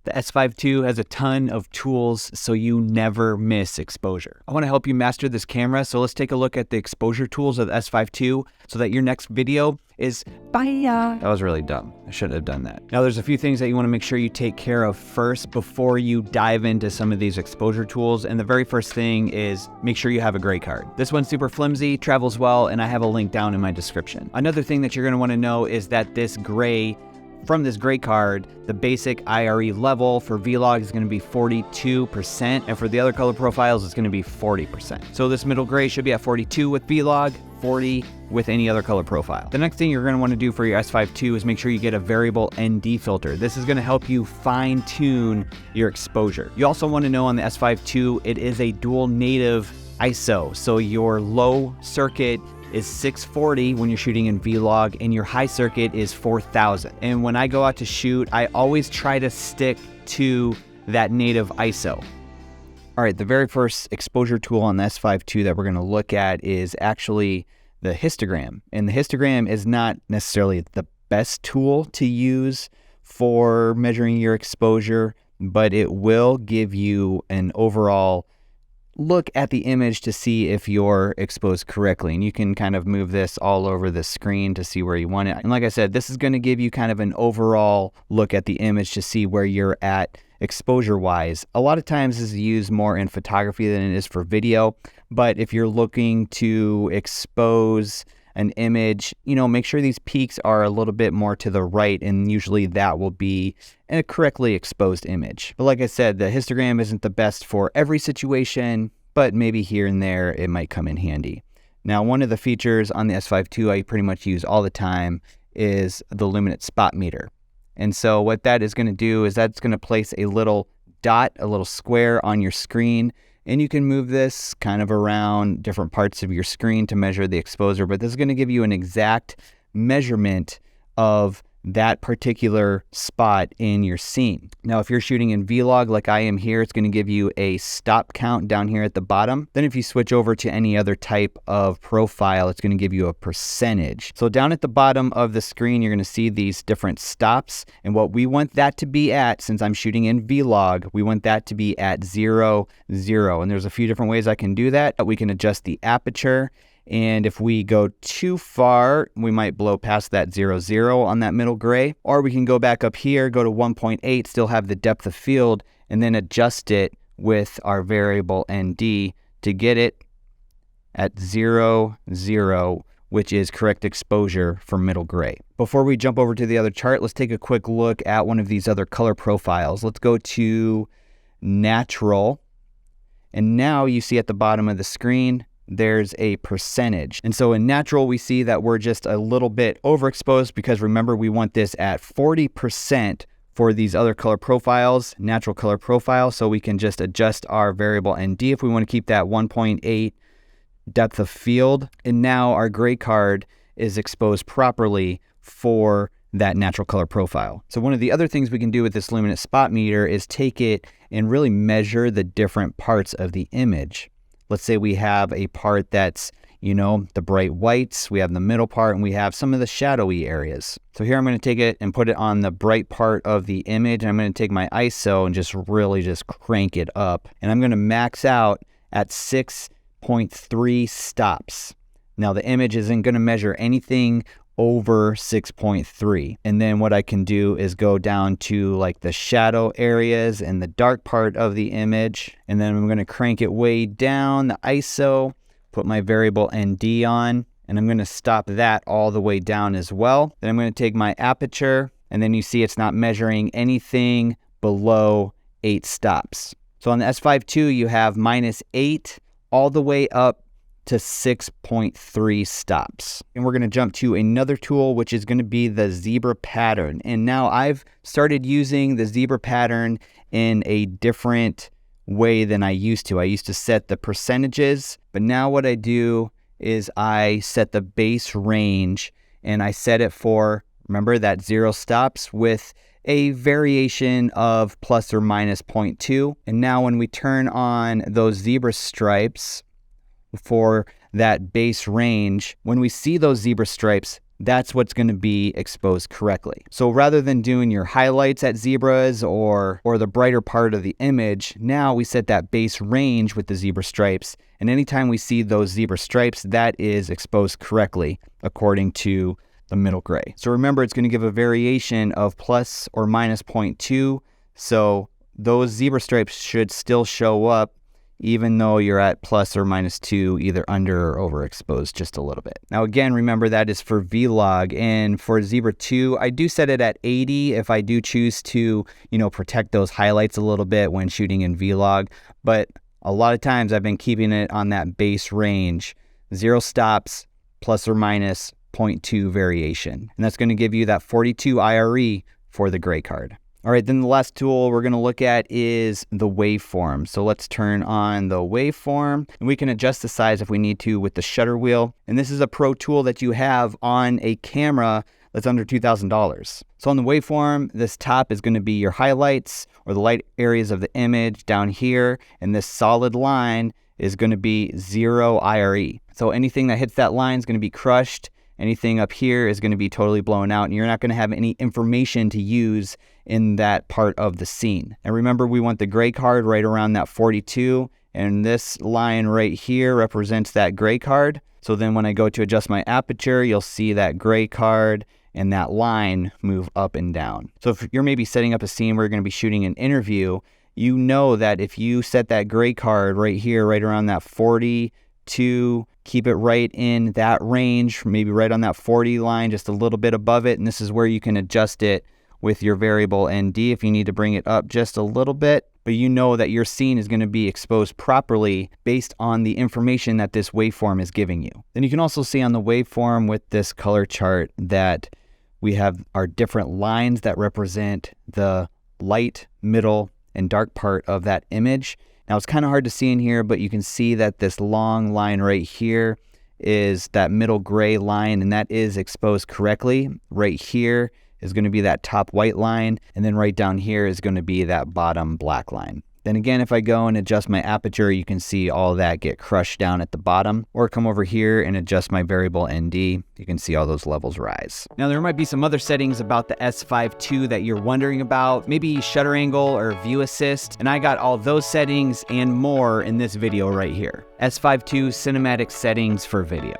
The S5 II has a ton of tools so you never miss exposure. I want to help you master this camera, so let's take a look at the exposure tools of the S5 II so that your next video is fire. That was really dumb. I shouldn't have done that. Now there's a few things that you want to make sure you take care of first before you dive into some of these exposure tools. And the very first thing is make sure you have a gray card. This one's super flimsy, travels well, and I have a link down in my description. Another thing that you're going to want to know is that from this gray card, the basic IRE level for Vlog is going to be 42%, and for the other color profiles, it's going to be 40%. So this middle gray should be at 42 with Vlog, 40 with any other color profile. The next thing you're going to want to do for your S5 II is make sure you get a variable ND filter. This is going to help you fine tune your exposure. You also want to know on the S5 II, it is a dual native ISO. So your low circuit is 640 when you're shooting in Vlog, and your high circuit is 4000. And when I go out to shoot, I always try to stick to that native ISO. All right, the very first exposure tool on the S5 II that we're gonna look at is actually the histogram. And the histogram is not necessarily the best tool to use for measuring your exposure, but it will give you an overall look at the image to see if you're exposed correctly. And you can kind of move this all over the screen to see where you want it. And like I said, this is going to give you kind of an overall look at the image to see where you're at exposure wise. A lot of times this is used more in photography than it is for video, but if you're looking to expose an image, make sure these peaks are a little bit more to the right, and usually that will be a correctly exposed image. But like I said, the histogram isn't the best for every situation, but maybe here and there it might come in handy. Now, one of the features on the S5 II I pretty much use all the time is the LUMIX spot meter. And so what that is going to do is that's going to place a little dot, a little square on your screen, and you can move this kind of around different parts of your screen to measure the exposure, but this is going to give you an exact measurement of that particular spot in your scene. Now, if you're shooting in Vlog like I am here, it's going to give you a stop count down here at the bottom. Then if you switch over to any other type of profile, it's going to give you a percentage. So down at the bottom of the screen, you're going to see these different stops. And what we want that to be at, since I'm shooting in Vlog, we want that to be at 0, 0. And there's a few different ways I can do that. We can adjust the aperture. And if we go too far, we might blow past that 0, 0 on that middle gray. Or we can go back up here, go to 1.8, still have the depth of field, and then adjust it with our variable ND to get it at 0, 0, which is correct exposure for middle gray. Before we jump over to the other chart, let's take a quick look at one of these other color profiles. Let's go to natural. And now you see at the bottom of the screen, there's a percentage. And so in natural, we see that we're just a little bit overexposed because remember, we want this at 40% for these other color profiles, natural color profile. So we can just adjust our variable ND if we want to keep that 1.8 depth of field. And now our gray card is exposed properly for that natural color profile. So one of the other things we can do with this LUMIX spot meter is take it and really measure the different parts of the image. Let's say we have a part that's, the bright whites, we have the middle part, and we have some of the shadowy areas. So here I'm going to take it and put it on the bright part of the image. And I'm going to take my ISO and just really crank it up. And I'm going to max out at 6.3 stops. Now the image isn't going to measure anything over 6.3. And then what I can do is go down to like the shadow areas and the dark part of the image. And then I'm going to crank it way down the ISO, put my variable ND on, and I'm going to stop that all the way down as well. Then I'm going to take my aperture, and then you see it's not measuring anything below 8 stops. So on the S5 II, you have -8 all the way up to 6.3 stops. And we're going to jump to another tool, which is going to be the zebra pattern. And now I've started using the zebra pattern in a different way than I used to. I used to set the percentages, but now what I do is I set the base range and I set it for, remember, that 0 stops with a variation of plus or minus 0.2. And now when we turn on those zebra stripes for that base range, when we see those zebra stripes, that's what's going to be exposed correctly. So rather than doing your highlights at zebras or the brighter part of the image, now we set that base range with the zebra stripes. And anytime we see those zebra stripes, that is exposed correctly according to the middle gray. So remember, it's going to give a variation of plus or minus 0.2. So those zebra stripes should still show up even though you're at plus or minus 2, either under or overexposed just a little bit. Now again, remember that is for vlog, and for Zebra 2, I do set it at 80 if I do choose to, protect those highlights a little bit when shooting in vlog, but a lot of times I've been keeping it on that base range, 0 stops, plus or minus 0.2 variation, and that's going to give you that 42 IRE for the gray card. All right, then the last tool we're going to look at is the waveform. So let's turn on the waveform, and we can adjust the size if we need to with the shutter wheel. And this is a pro tool that you have on a camera that's under $2,000. So on the waveform, this top is going to be your highlights or the light areas of the image down here, and this solid line is going to be 0 IRE. So anything that hits that line is going to be crushed. Anything up here is going to be totally blown out, and you're not going to have any information to use in that part of the scene. And remember, we want the gray card right around that 42, and this line right here represents that gray card. So then when I go to adjust my aperture, you'll see that gray card and that line move up and down. So if you're maybe setting up a scene where you're going to be shooting an interview, you know that if you set that gray card right here, right around that 42, keep it right in that range, maybe right on that 40 line, just a little bit above it. And this is where you can adjust it with your variable ND if you need to bring it up just a little bit. But you know that your scene is going to be exposed properly based on the information that this waveform is giving you. Then you can also see on the waveform with this color chart that we have our different lines that represent the light, middle, and dark part of that image. Now it's kind of hard to see in here, but you can see that this long line right here is that middle gray line, and that is exposed correctly. Right here is going to be that top white line, and then right down here is going to be that bottom black line. Then again, if I go and adjust my aperture, you can see all that get crushed down at the bottom, or come over here and adjust my variable ND. You can see all those levels rise. Now there might be some other settings about the S5 II that you're wondering about, maybe shutter angle or view assist, and I got all those settings and more in this video right here. S5 II cinematic settings for video.